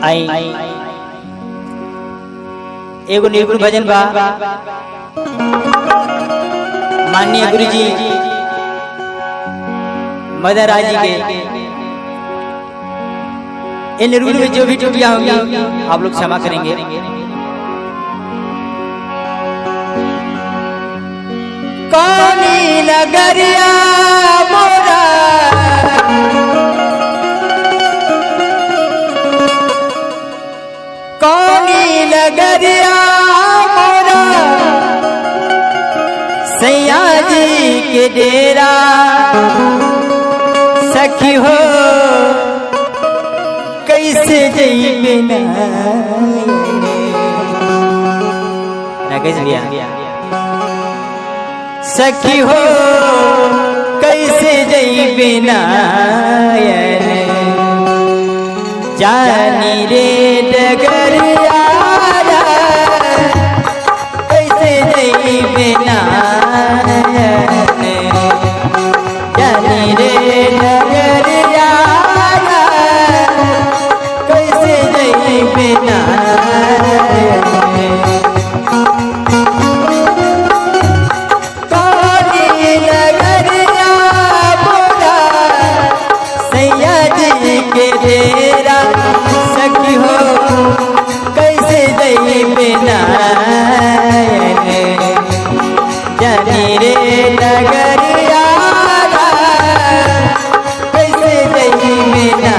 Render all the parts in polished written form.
आई एगो निर्गुण भजन बा माननीय गुरु जी मदन राज जी के इन निर्गुण में जो भी त्रुटियां होंगी आप लोग क्षमा करेंगे। कौनी नगरिया मोरा कौनी नगरिया मोरा सैया जी के डेरा सखी हो कैसे जइबे ना कैसे सखी हो कैसे जइबे ना जानी रे डगरिया कैसे जइबे ना जानी रे डगरिया कैसे जइबे ना डेरा सखी हो कैसे जइबे ना जानी रे नगरिया कैसे जइबे ना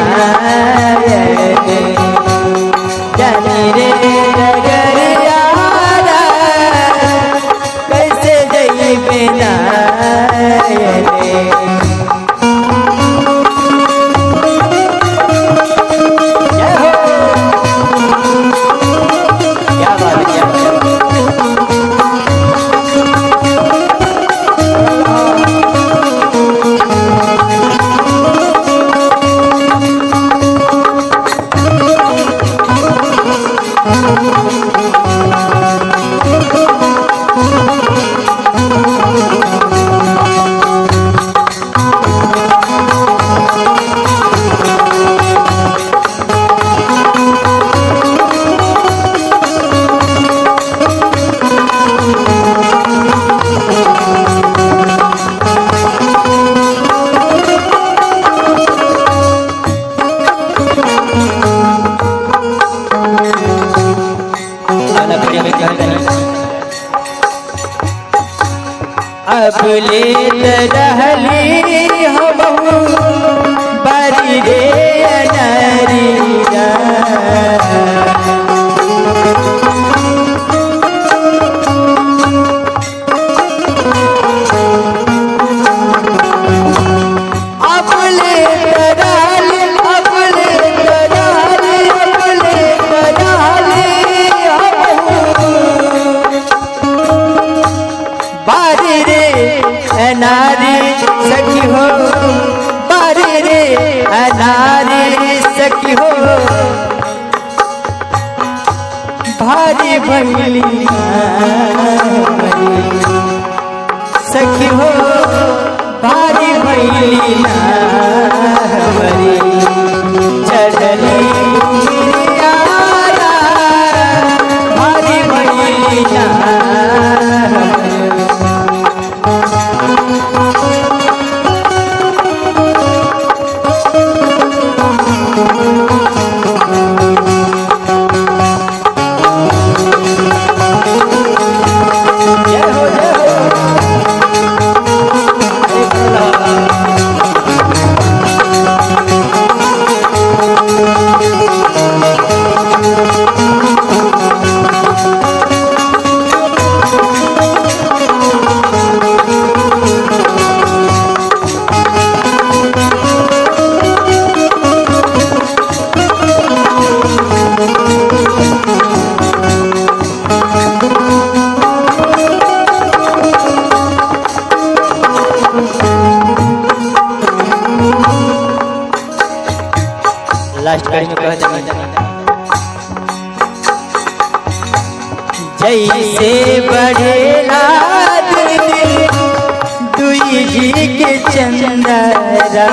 जानी रे नगरिया कैसे जइबे ना अब लेत रहली हम बारी रे अनरिया अब लेत रहली बारी रे अनारी सखी हो बारी रे अनारी सखी हो भारी भैली सखी हो भारी भैली चढ़ली भारी भैली लास्ट कड़ी में कहते जैसे बढ़ेला दुई जी के चंदरा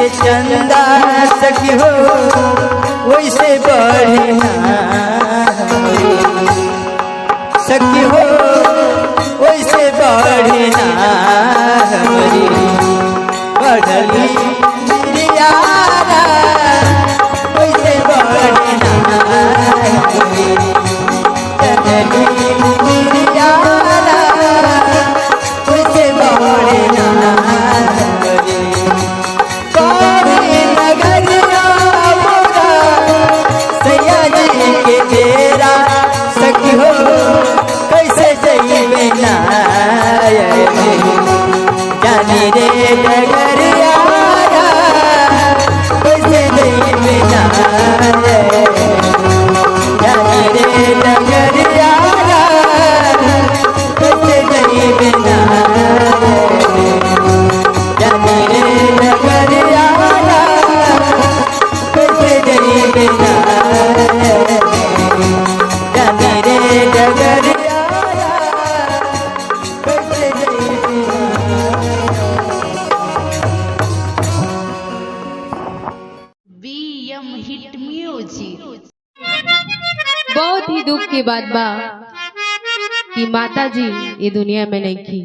जैसे चंदा सखी हो वैसे बढ़ना सखी हो वैसे बढ़ना हमारी बढ़ली मेरी यारा वैसे बढ़ना हमारी चढ़ली मेरी यारा वैसे बढ़ना हमारी कौन नगरिया मोरा सैया जी के तेरा सखी हो कैसे जइबे ना जानी रे डगरिया कैसे जइबे ना जानी रे डगरिया कैसे जइबे ना जानी रे डगरिया कैसे जइबे ना जानी रे डगरिया कैसे जइबे ना। BM hit music. बहुत ही दुख की बात बा कि माता जी ये दुनिया में नहीं थी,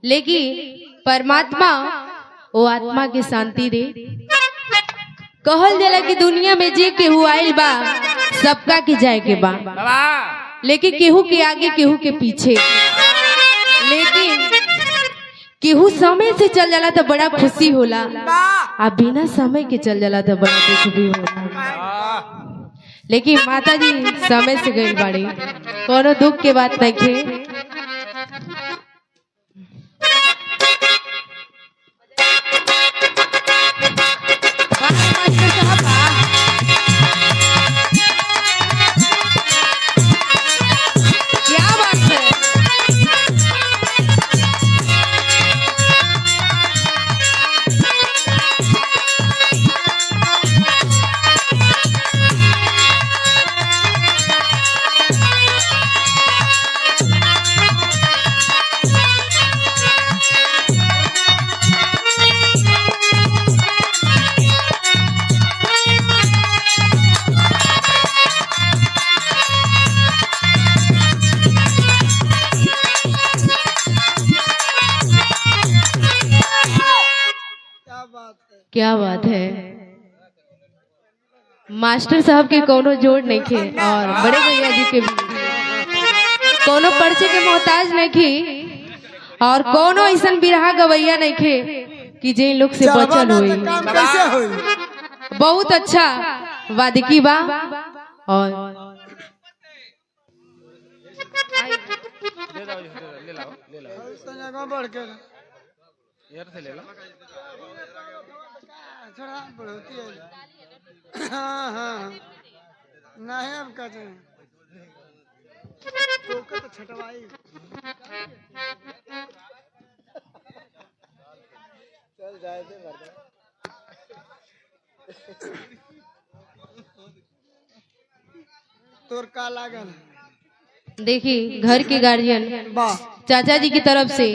लेकिन परमात्मा वो आत्मा की शांति दे। कहल जाला कि दुनिया में जे केहू आइल बा सबका के जाए के बा, लेकिन केहू के आगे केहू के पीछे, लेकिन केहू समय से चल जाला तो बड़ा खुशी होला, आ बिना समय के चल जाला तो बड़ा दुख भी होला। लेकिन माता जी समय से गई बाड़ी, कोनो दुख के बात नहीं थे। क्या बात है? क्या बात है। मास्टर साहब के कोनो जोड़ नहीं थे और बड़े भैया जी के भी कोनो पर्चे के मोहताज नहीं थी और कोनो ऐसा बिरहा गवैया नहीं थे कि जे लोग से बचल हुई। बहुत अच्छा वादकी बा और नहीं अब कहते हैं तो छटवाई चल जाए दे तोर का लागल। देखिए घर के गार्जियन चाचा जी की तरफ से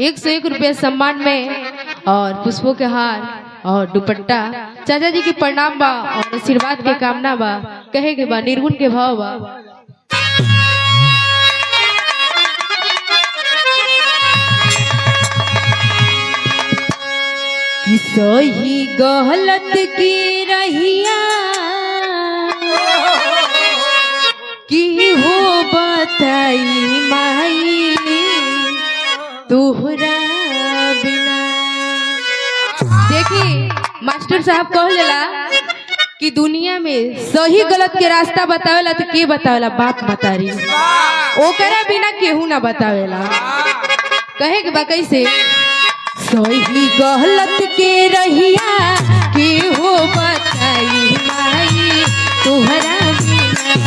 101 रुपया सम्मान में और पुष्पों के हार और दुपट्टा चाचा जी की प्रणाम बा और आशीर्वाद के कामना बा, कहे के बा निर्गुण के भाव बा। कि सही गलत की रहिया की हो बताई माई तोहरा बिना। देखिए मास्टर साहब कहला कि दुनिया में सही गलत के रास्ता बतावेला तो के बतावेला? बाप मतारी, ओकरा बिना केहू ना बतावेला। कहे के बा कैसे? सही गलत के रहिया के हो बताई माई तोहरा बिना।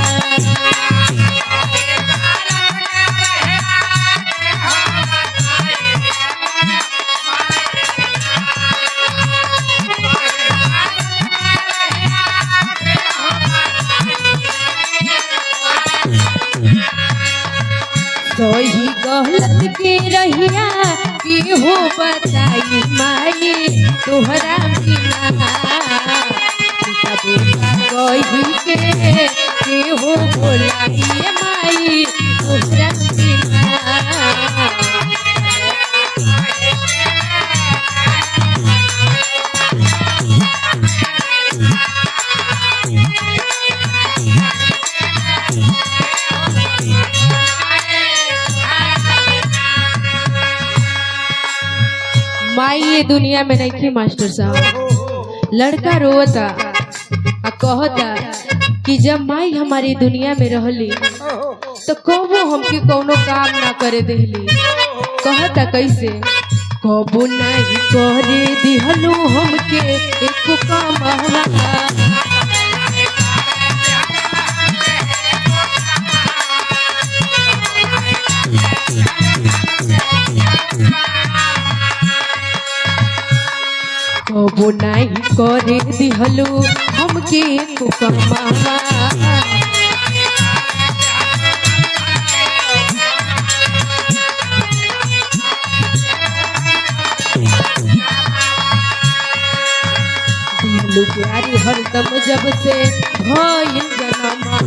सही गलत के रहिया के हो बताई माई तोहरा बिना कही के हो बोलाई माई तोहरा बिना। माई ये दुनिया में नहीं थी मास्टर साहब। लड़का रोता आ कहता कि जब माई हमारी दुनिया में रहली तो कबो हमके कोनो काम ना करे देली। कहता कैसे कबो नहीं करे दिहलो हमके एको काम। कबो नहीं करे दिहलो हमके एको कमावा। दिहलो प्यारी हरदम जब से भइल जनमवा।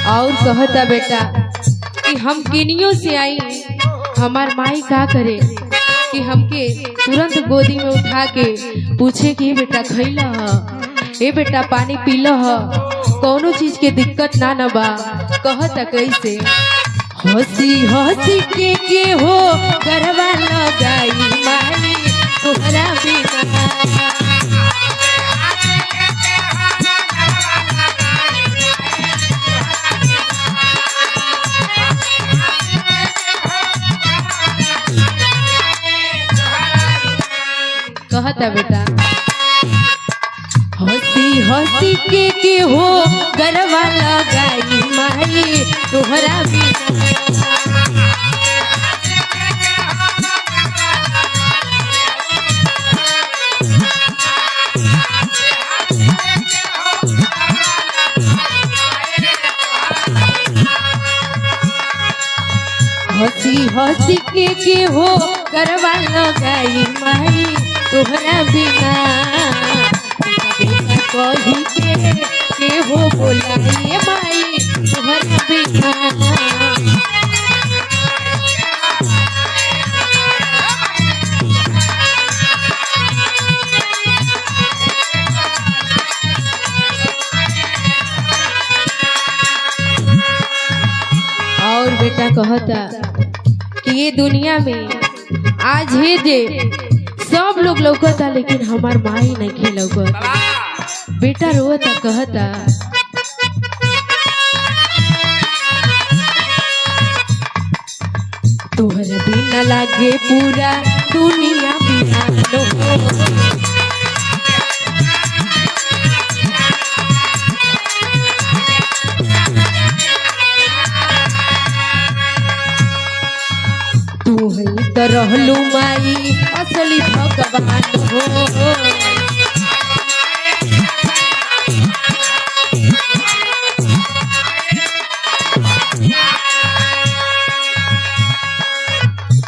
और कहता बेटा कि हम किनियों से आई, हमार माई का करे कि हमके तुरंत गोदी में उठा के पूछे कि बेटा खैला ए बेटा पानी पीला कोनो चीज के दिक्कत ना न बा। कहता कैसे हंसी हंसी के हो गरबा लगाई माई तोहरा बिना। कहता बेटा हंसी हंसी के हो गरबा लगाई माई तोहरा बिना। हंसी हंसी के हो गरबा लगाई माई तोहरा बिना। कही के हो बोलाई माई तोहरा बिना। और बेटा कहता कि ये दुनिया में आज है जे सब लोग लौकता लेकिन हमार माई नहीं खे लौकता। बेटा रोता कहता तोहरा बिना लागे पूरा दुनिया बिना। तू है तो रहलू माई असली भगवान हो।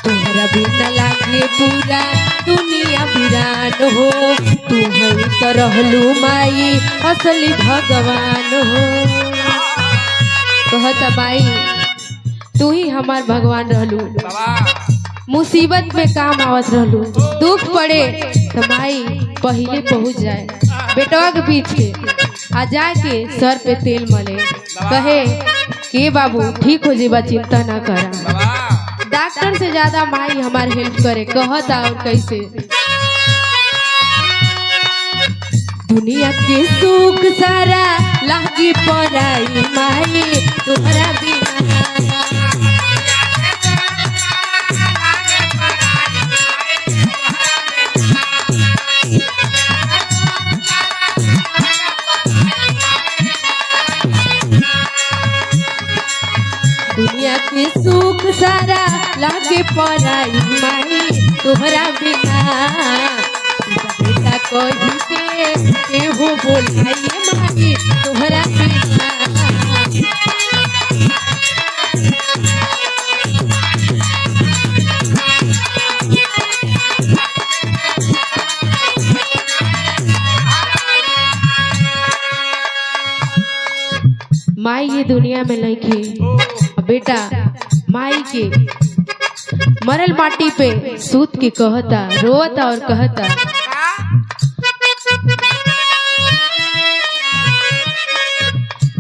तोहरा बिना लागे पूरा दुनिया वीरान हो। तू है तो रहलू माई असली भगवान हो। कहता माई तू ही हमार भगवान रहलू। मुसीबत में काम आवत रहलू, दुख पड़े तो माई पहले पहुंच जाए बेटवा के पीछे आ जाके सर पे तेल मले कहे के बाबू ठीक हो जेबा चिंता ना करा। डॉक्टर से ज्यादा माई हमार हेल्प करे। कहता और कैसे दुनिया के सुख सारा लागी पराई माई तोहरा बिना। दुनिया के सुख सारा लागे पराई माई तोहरा बिना। बेटा कही के केहू बोलाइए माई तोहरा बिना। माई ये दुनिया में नहीं बेटा, माई के मरल माटी पे सूत के कहता, रोता और कहता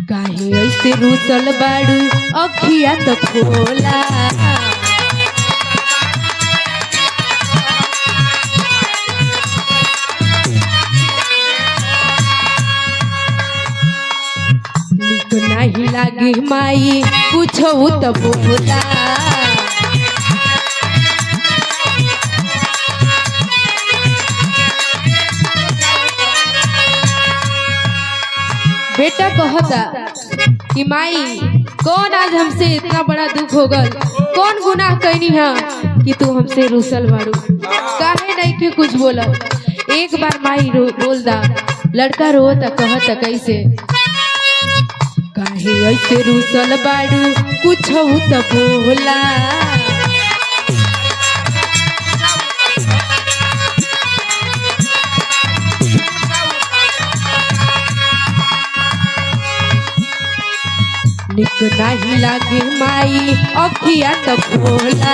काहे ऐसे रूसल बाड़ू अखिया तो खोला। नहीं लागे माई कुछ तो बोला। बेटा कहता कि माई कौन आज हमसे इतना बड़ा दुख हो गल, कौन गुनाह कैनी है कि तू हमसे रूसल बाड़ू, काहे नहीं के कुछ बोला। एक बार माई बोल दा, लड़का रोता कहता कैसे काहे ऐसे रूसल बाड़ू कुछ तो बोला। निक नहीं लागे माई अखिया तो खोला।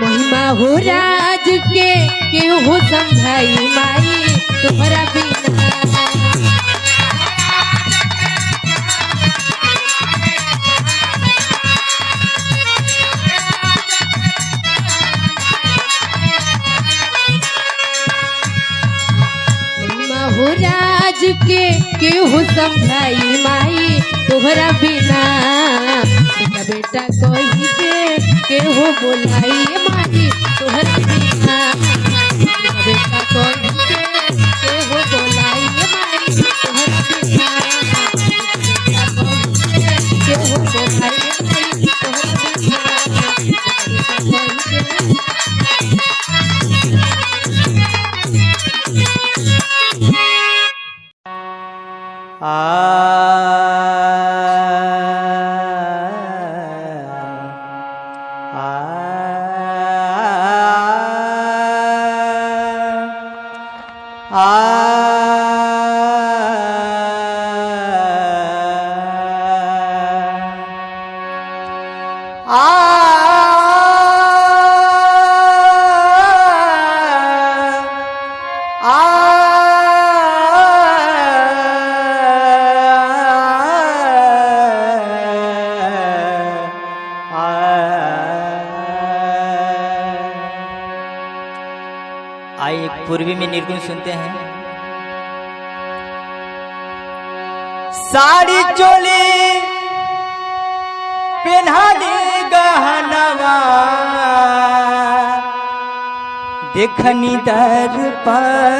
महिमा हो राज के केहू समझाई माई तोहरा बिना। महिमा हो राज के केहू समझाई माई तोहरा बिना। बेटा बेटा कही के केहू बोलाई माई तोहरा बिना। बेटा कही के केहू बोलाई माई तोहरा बिना। केहू बोलाई माई तोहरा आइए एक पूर्वी में निर्गुण सुनते हैं। साड़ी चोली पहना दे गहनवा देखनी दर्पण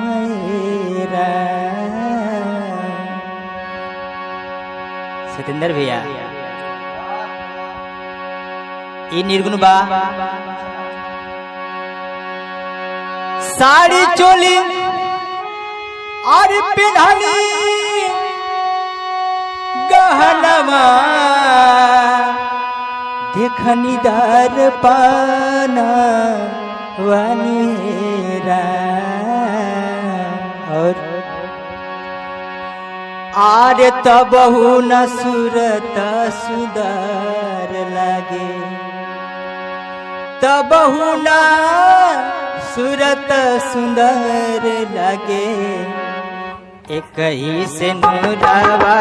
मेरा। सतेंद्र भैया ये निर्गुण बा। साड़ी चोली और पिन्हनी गहनवा देखनी दर्पण वनेरा। और आरे तबहु न सूरत सुंदर लगे, तबहु न सूरत सुंदर लगे। एक ही से नूरावा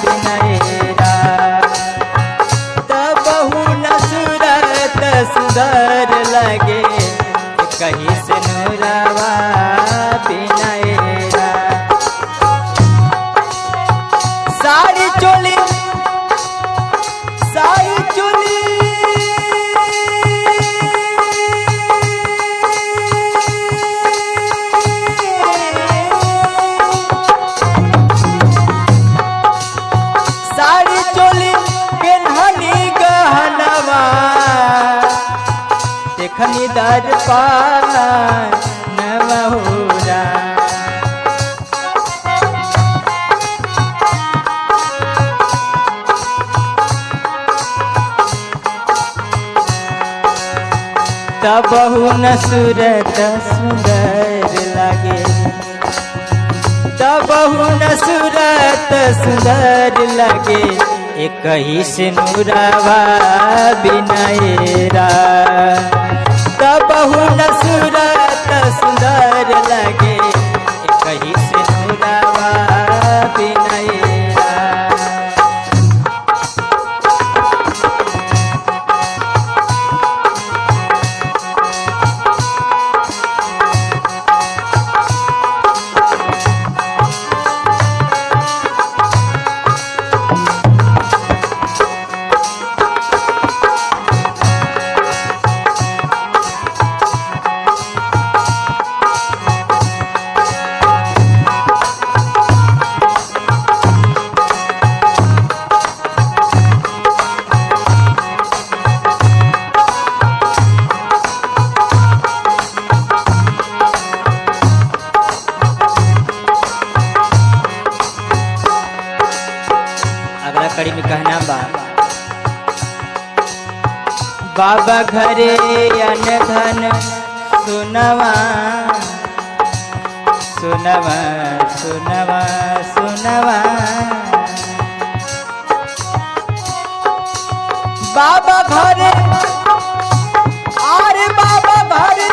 बिनयरा, तबहु न सूरत सुंदर लगे। एक ही से नूरावा बिनयरा। साड़ी चोली साड़ी चोली देखनी दर्पण बहुरा तबहु न सूरत सुंदर लागे तबहु न सूरत सुंदर लागे एक ही से नूरावा बिनाएरा तबहु न सूरत सुंदर लागे एक ही से नूरावा बिनाएरा कड़ी में कहना बाबा घरे अन्न धन सुनवा सुनवा सुनवा सुनवा बाबा घरे अरे बाबा घरे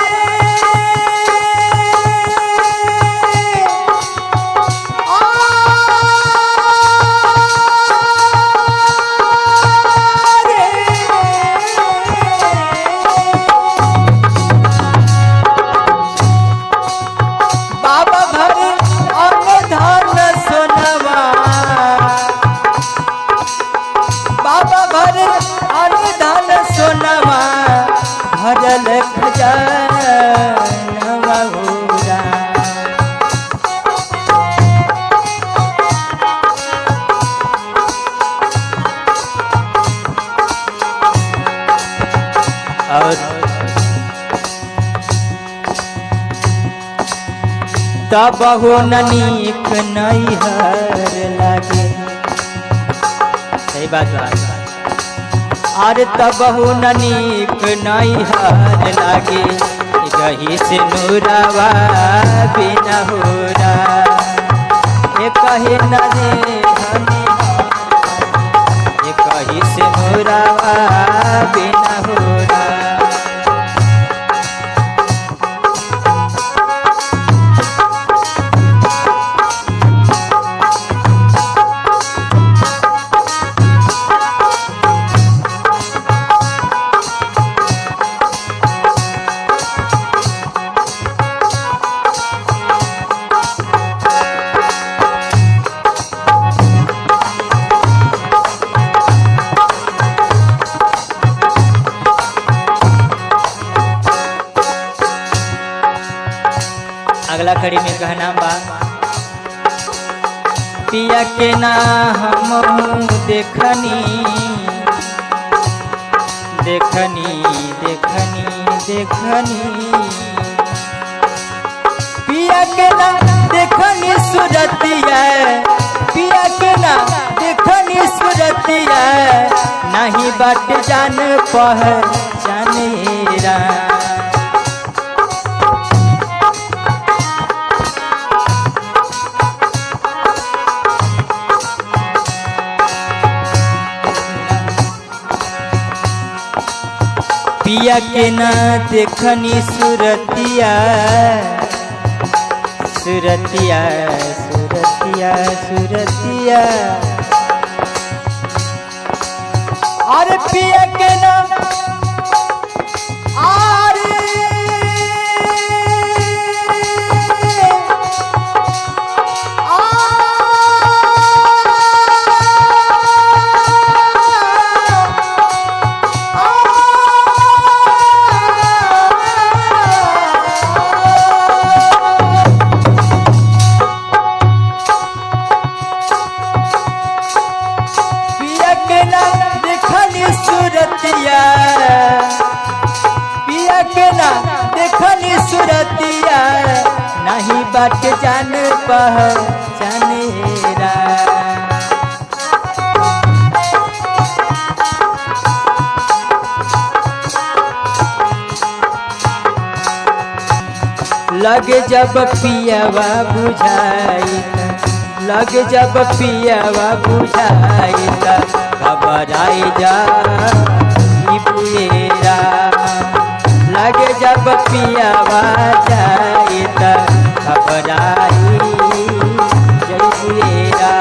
भरल खजाना बहुरा और तबहु न नीक नैहर लागे सही बात अरे तबहु न नीक नैहर लागे गही से नूरावा बिना होरा कहे न रे कही से नूरावा बिना होरा अगला कड़ी में कहना बा पिया के ना हम देखनी देखनी देखनी देखनी पिया के ना देखनी सूरतिया पिया के ना देखनी सूरतिया नहीं बाट जान पहचानेरा पिया के ना देखनी सूरतिया सूरतिया सूरतिया सूरतिया अरे पिया के ना सूरतिया पिया मैया के ना देखनी सुरतिया नहीं बाट जान पहचानेरा लगे जब पियावा बुझाई लग जब पियावा बुझाई घबराई जा बुएरा लगे जब पियावा जाई घबराई जइबुएरा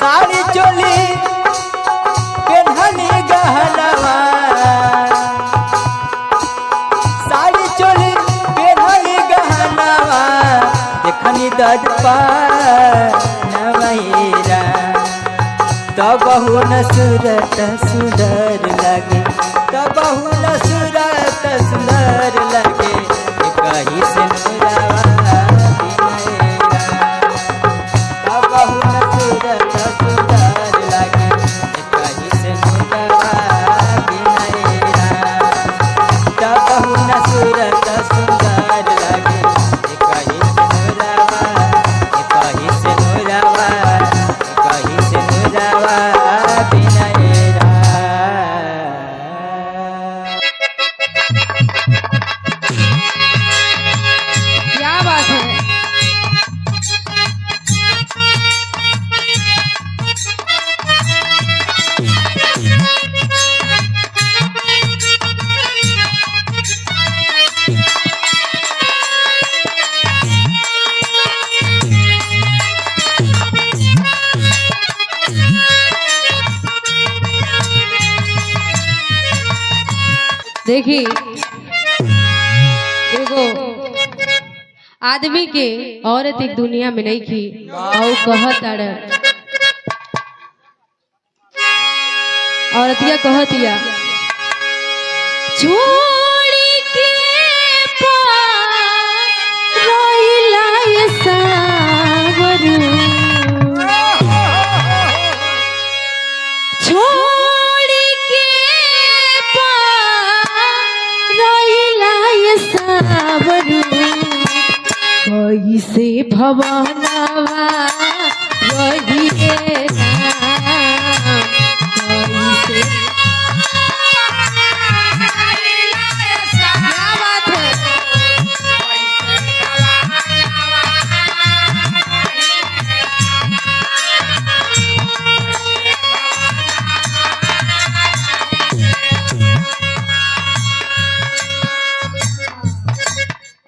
साड़ी चोली पेन्हनी गहनवा साड़ी चोली पेन्हनी गहनवा देखनी दजपा नवैरा तब न सूरत सुंदर लगे तब न सूरत सुंदर लगे कहीं से नुरावा बिनैरा तब न सूरत सुंदर लगे कहीं से नुरावा बिनैरा तब न सूरत सुंदर लगे कहीं से नुरावा कहीं से नुरावा कहीं से नुरावा बिनैरा क्या बात है। देखी एगो आदमी के औरत एक दुनिया में नहीं की और कहत औरतिया कहतिया छोड़ी के रोइला ये सावरू छोड़ी के रोइला ये सावरू कैसे भवनवा रहिए कैसे क्या बात है।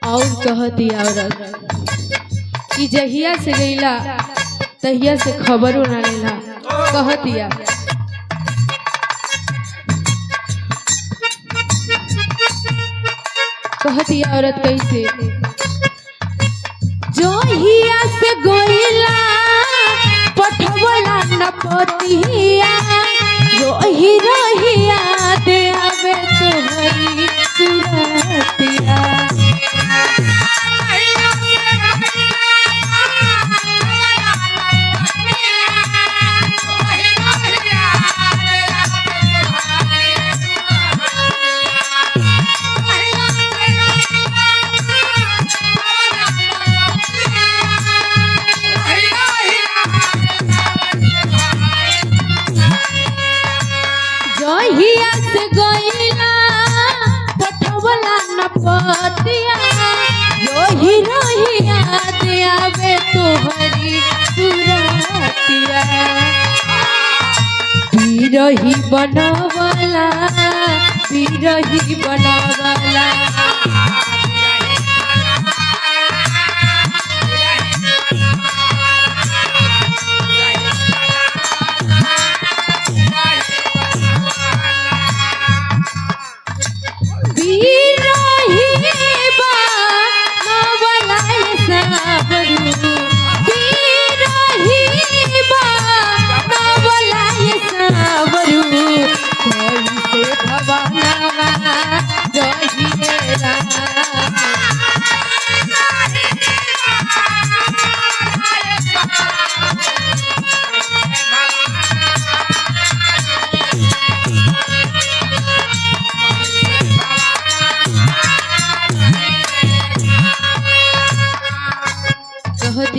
और कहती औरत कि जहिया से गईला तहिया से खबरों ना लेला कहतिया कहतिया औरत कैसे जहिया से गईला पठवला न पतिया रोही रोही याद आवे तोहरी सुरतिया जहिया से गईला पठवला न पतिया रोही रोही याद आवे तोहरी सुरतिया बिरही बनवला बिरही बनवला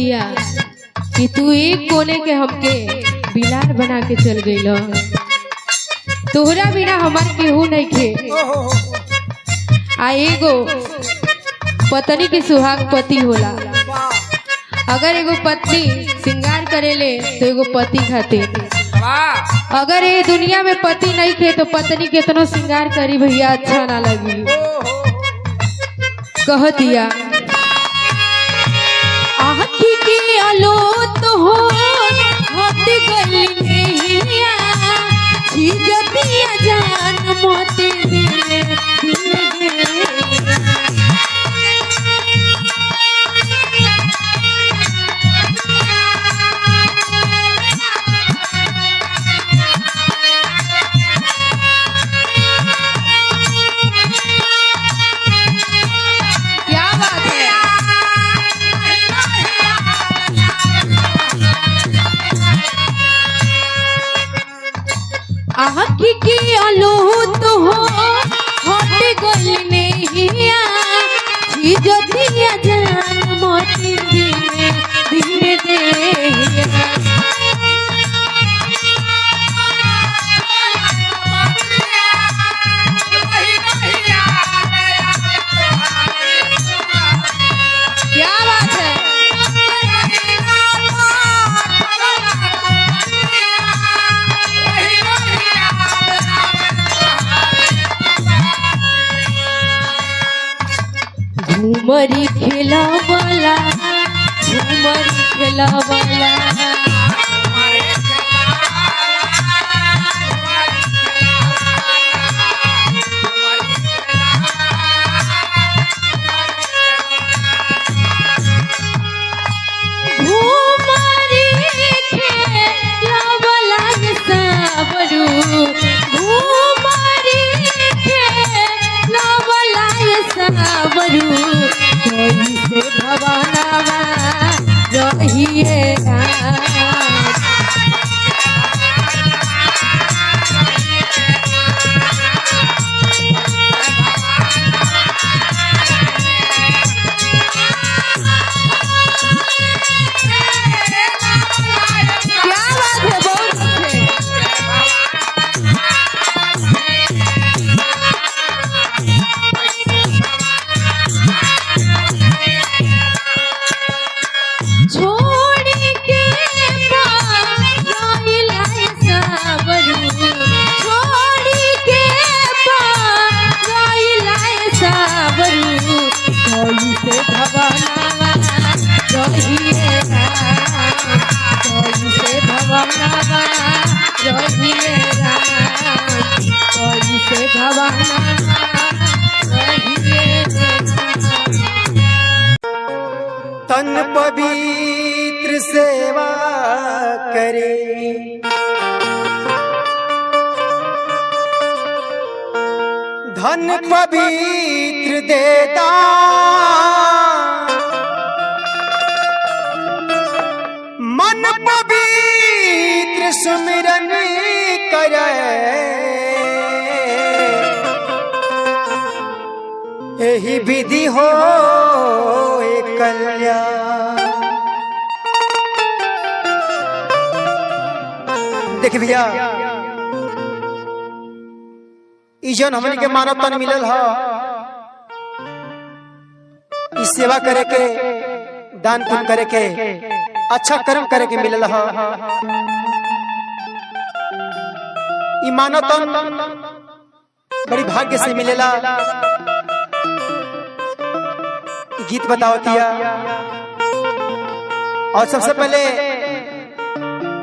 कहतिया कि तू एक कोने के हमके बिलार बना के चल गइल, तोहरा बिना हमार केहू नहीं खे। आ एगो पत्नी के सुहाग पति होला। अगर एगो पत्नी श्रृंगार करेले तो एगो पति खातिर, अगर ये दुनिया में पति नहीं खे तो पत्नी कितनो श्रृंगार करी भैया अच्छा ना लगी। कह दिया आखी की आलो तो हो होत गली नैया, छिजतिया जान मोती दिल आखी की आलो तो हो होट गली नैया, छिजतिया जान मोती दिल दे। क्या बात है। झूमरी खेला वाला, झूमरी खेला वाला, झूमरी खेला वाला सावरू, झूमरी खेला वाला सावरू, कैसे भवनवा रहिए क्या बात है, बहुत अच्छे। छोड़ के पाइला सावरू, छोड़ के पाइला सावरू, कैसे भवनवा रहिए, कैसे भवनवा रहिए, कैसे भवनवा रहिए। तन पवित्र सेवा करे, धन पवित्र देता, मन पवित्र सुमिरन करे, यही विधि हो कल्याण। देख भैया ई जन हमन के मानव तन मिलल ह, इस सेवा करे के, दान पुण्य करे के, अच्छा कर्म करे के मिलल ह। ई मानव तन बड़ी भाग्य से मिलेला। गीत बतावतिया और सबसे पहले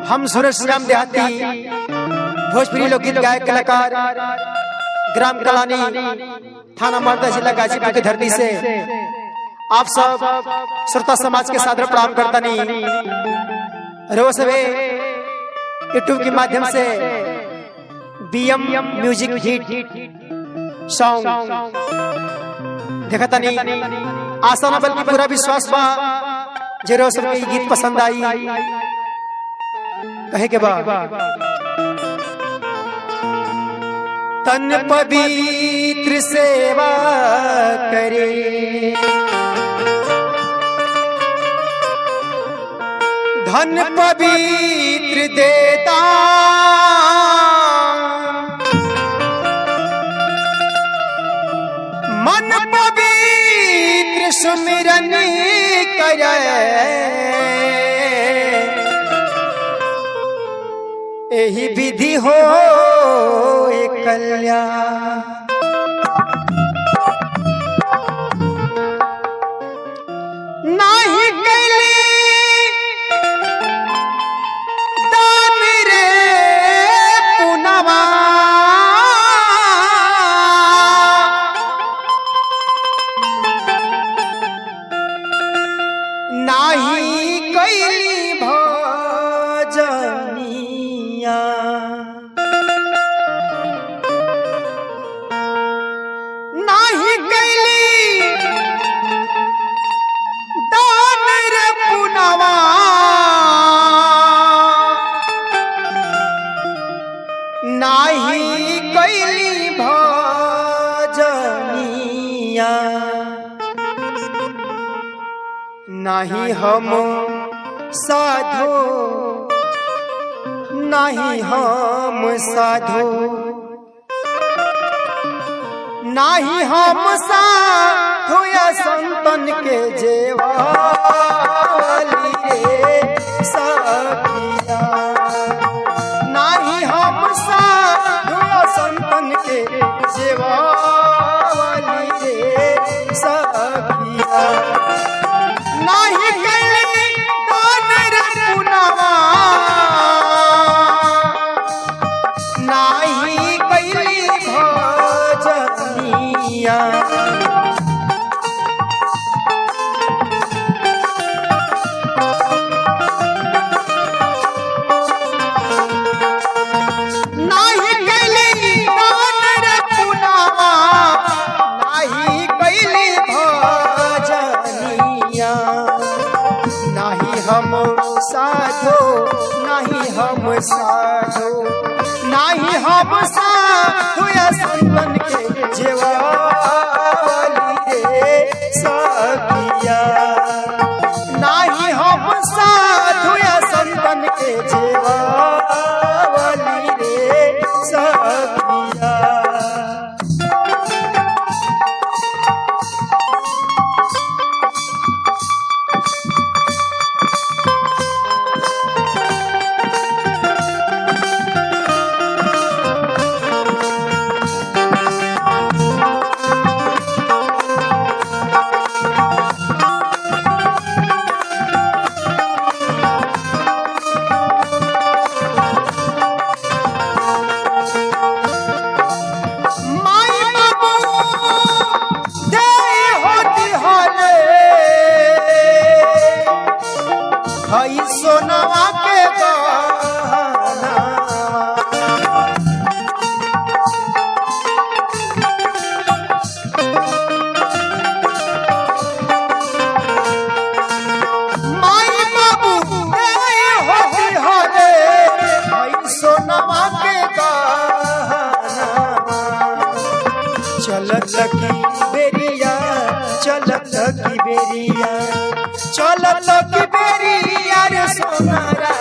हम सुरेश श्याम देहाती भोजपुरी लोकगीत गायक कलाकार ग्राम कलानी थाना मालदा जिला गाजीपुर की धरती से आप सब श्रोता समाज के सादर प्रणाम करता नहीं। रोज सवे यूट्यूब के माध्यम से बीएम म्यूजिक हिट सॉन्ग देखता नहीं। आशा न बल्कि पूरा विश्वास बा जरूर सबके गीत पसंद आई। कहे के बा तन पवित्र सेवा करे, धन पवित्र देता मन पवित्र सुमिरन करे यही विधि हो कल्याण। नाही कैली दान रे पुनवा नाही कैली भजनिया नाही कैली दान रे पुनवा नाही कैली भजनिया नहीं हम साधो नहीं हम साधो नहीं हम साधो या संतन के जेवाली रे सखिया नहीं हम साधो या संतन के जेवाली रे सखिया नहीं कैली दान रे पुनवा नहीं कैली भजनिया नहीं कैली दान रे पुनवा नहीं कैली भजनिया नहीं हम साधो नहीं हम साधो नहीं हम साधो या संतन के जेवाली रे सखिया नहीं हम साधो या संतन के जेवाली रे सखिया। सोनवा के गहना माई बाबू होती हरे सोनवा के गहना चलत की बेरिया चलत की बेरिया चलत की बेरिया रे सोनारा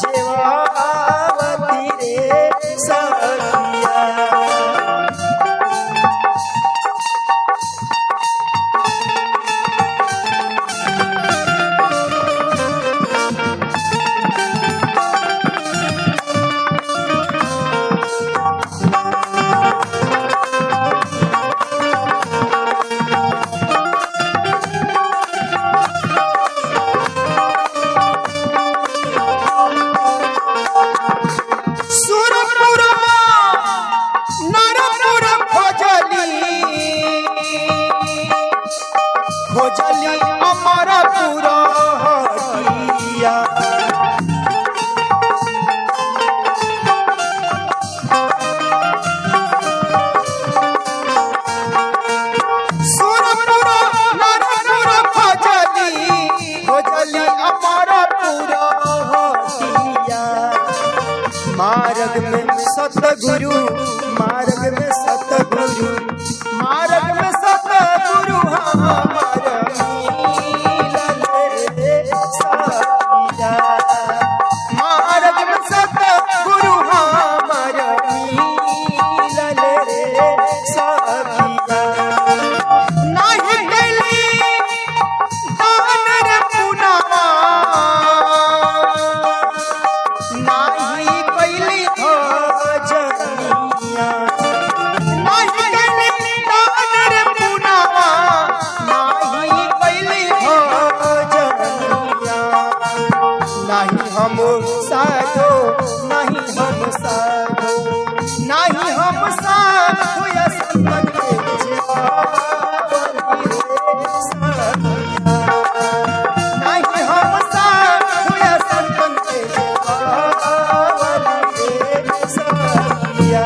जेवावती रे सखिया। खोजली अमरपुर हरिया। सुरपुर नरपुर खोजली अमरपुर हरिया। मार्ग में सतगुरु, मार्ग में सतगुरु, मार्ग में सतगुरु हमार मिलन रे सखिया। मार्ग में सतगुरु हमार मिलन रे सखिया। नहीं कैली दान रे पुनावा, नहीं कैली भजनिया। नहीं कैली दान रे पुनावा, नहीं कैली भजनिया। नहीं हम साधो, नहीं हम साधो, नहीं हम साधो या संतन के जेवावती रे सखिया। नहीं हम साधो या संतन के जेवावती रे सखिया।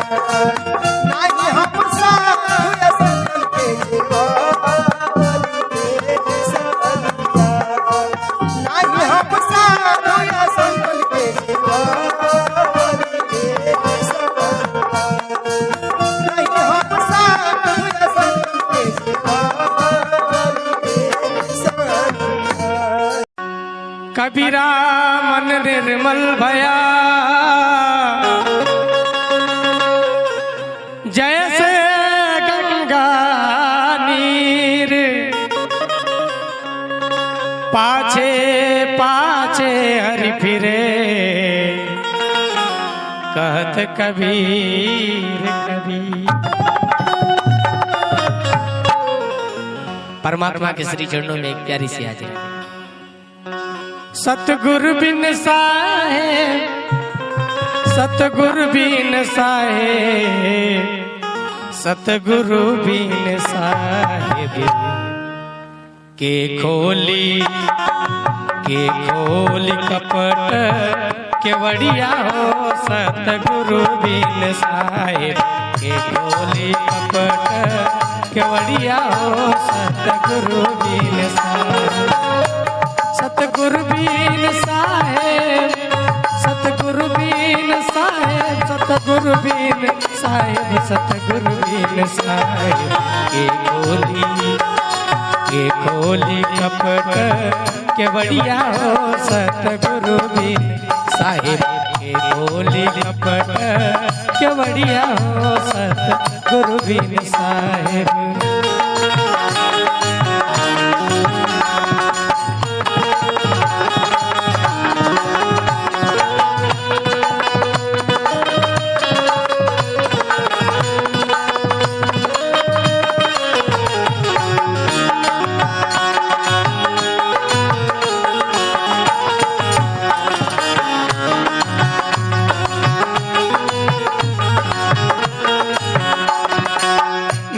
नहीं हम साधो या संतन के जेवावती रे सखिया। नहीं हम साधो या संतन के जेवावती रे सखिया। नहीं हम साधो या संतन के जेवावती रे सखिया। कबीरा मन निर्मल भया, जैसे गंगा नीर, पाछे पाछे हरि फिरे, कहत कबीर कबीर। परमात्मा के श्री चरणों में एक प्यारी सी हाजिरी। सतगुरु बिन साहेब, सतगुरु बिन साहेब, सतगुरु बिन साहेब, के खोली कपट केवड़िया हो। सतगुरु बिन साहेब, के खोली कपट केवड़िया हो। सतगुरु बिन साहेब, सतगुरु बिन साहेब, सतगुरु बिन साहेब, सतगुरु बिन साहेब, सतगुरु बिन साहेब, के खोली कपट केवड़िया हो। सतगुरु बिन साहेब, के खोली कपट केवड़िया हो। सतगुरु बिन साहेब।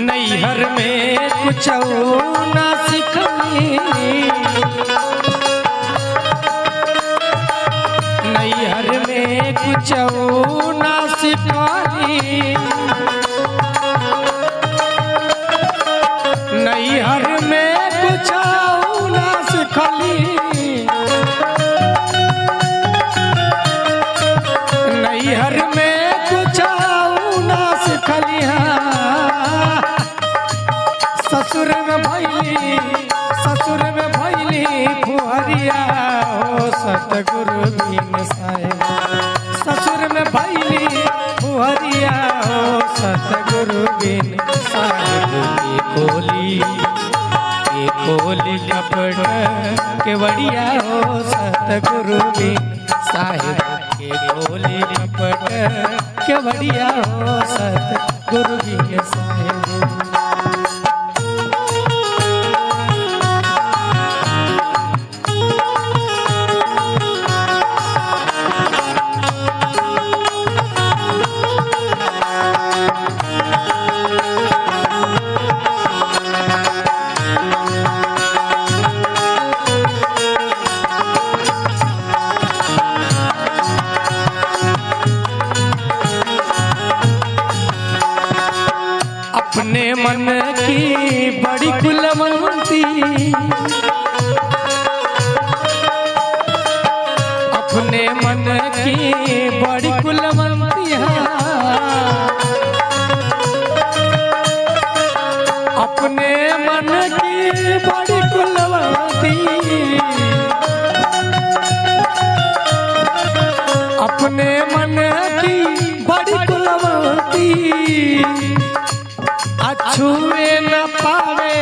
नैहर में कुछ ना सिखली, नैहर में कुछ ना सिखली, नैहर में कुछ ना सिखली, नैहर में कुछ ना सिखली। ससुर में भैली ससुर में भैली फुहरिया हो सतगुरु बिन साहेब। ससुर में भैली फुहरिया हो सतगुरु बिन साहेब। के कोली कपट के बढ़िया हो सतगुरु बिन साहेब। के कोली कपट के बढ़िया हो सतगुरु बिन साहेब। अपने मन की बड़ी कुलवंती, अपने मन की बड़ी कुलवंती है। अपने मन की बड़ी कुलवंती, अपने मन की बड़ी कुलवंती। छुए न पावे,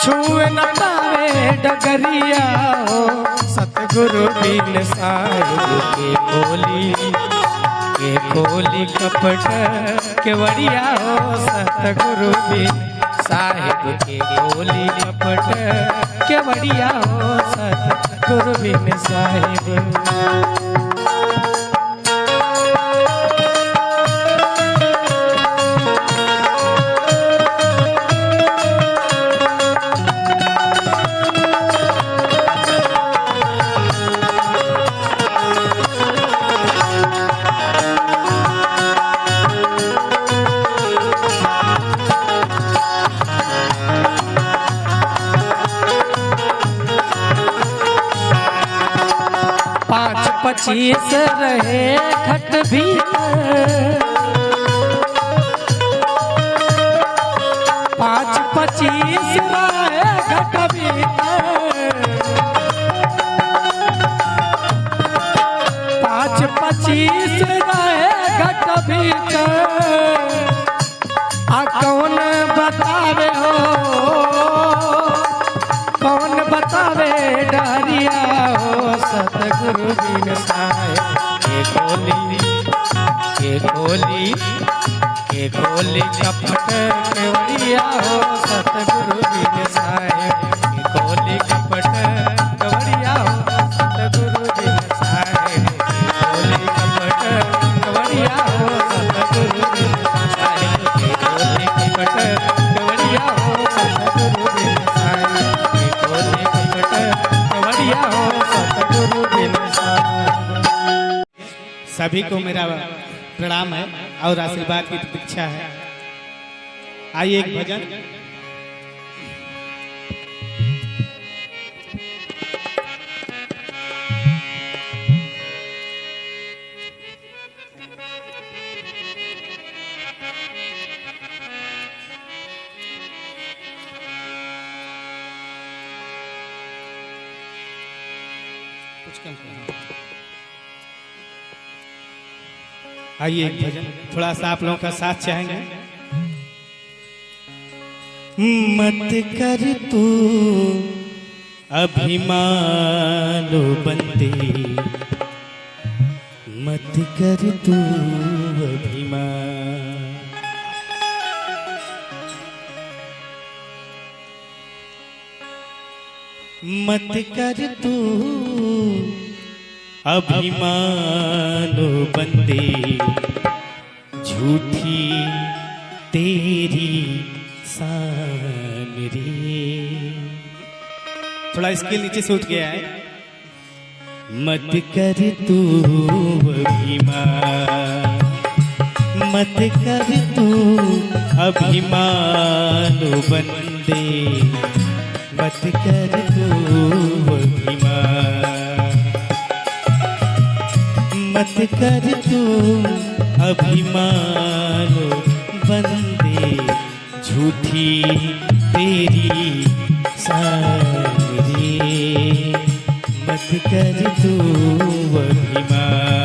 छुए न पावे डगरिया हो सतगुरु बिन साहेब। के कोली कपट के बढ़िया हो सतगुरु बिन साहेब। के कोली कपट के बढ़िया हो सतगुरु बिन साहेब। पचीस रहे खट भीतर, 5-25 रहे खट भीतर। 5-25 रहे खट भीतर। आ कौन बतावे हो, कौन बतावे डरिया हो सतगुरु बिन साहेब। के कोली कपट के बढ़िया हो सतगुरु बिन साहेब। के कोली कपट के बढ़िया हो सतगुरु बिन साहेब। के कोली कपट के बढ़िया हो सतगुरु बिन साहेब। के कोली कपट के बढ़िया हो सतगुरु बिन साहेब। के कोली कपट के बढ़िया हो सतगुरु बिन साहेब। सभी को मेरा प्रणाम है और आशीर्वाद की प्रतीक्षा है। आइए एक भजन। कुछ कम आइए एक भजन थोड़ा सा आप लोगों का साथ चाहेंगे। मत कर तू अभिमान बंदे, मत कर तू अभिमान। मत कर तू अभिमान बंदे, झूठी तेरी शान रे। थोड़ा इसके नीचे से उठ गया है। मत कर तू अभिमान, मत कर तू अभिमान बंदे, मत कर तू अभिमान, मत कर तू अभिमान बंदे, झूठी तेरी सारी मत कर तू अभिमान।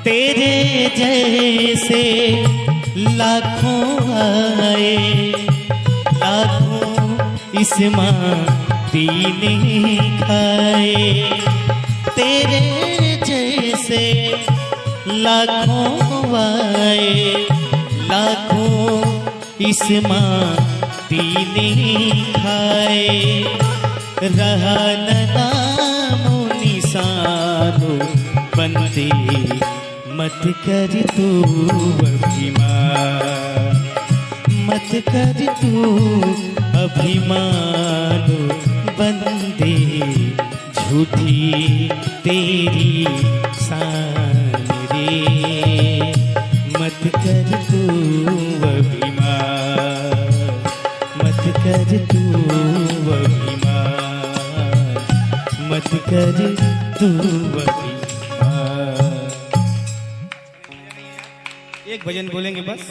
तेरे जैसे लाखों आए, लाखों इस माटी ने खाए। तेरे जैसे लाखों आए, लाखों इस माटी ने खाए। रहा न नामो निशानो बंदे मत कर तू अभिमान, मत कर तू अभिमान। बंदे झूठी तेरी शान रे, मत कर तू अभिमान, मत कर तू अभिमान, मत कर तू अभिमान। एक भजन बोलेंगे बस।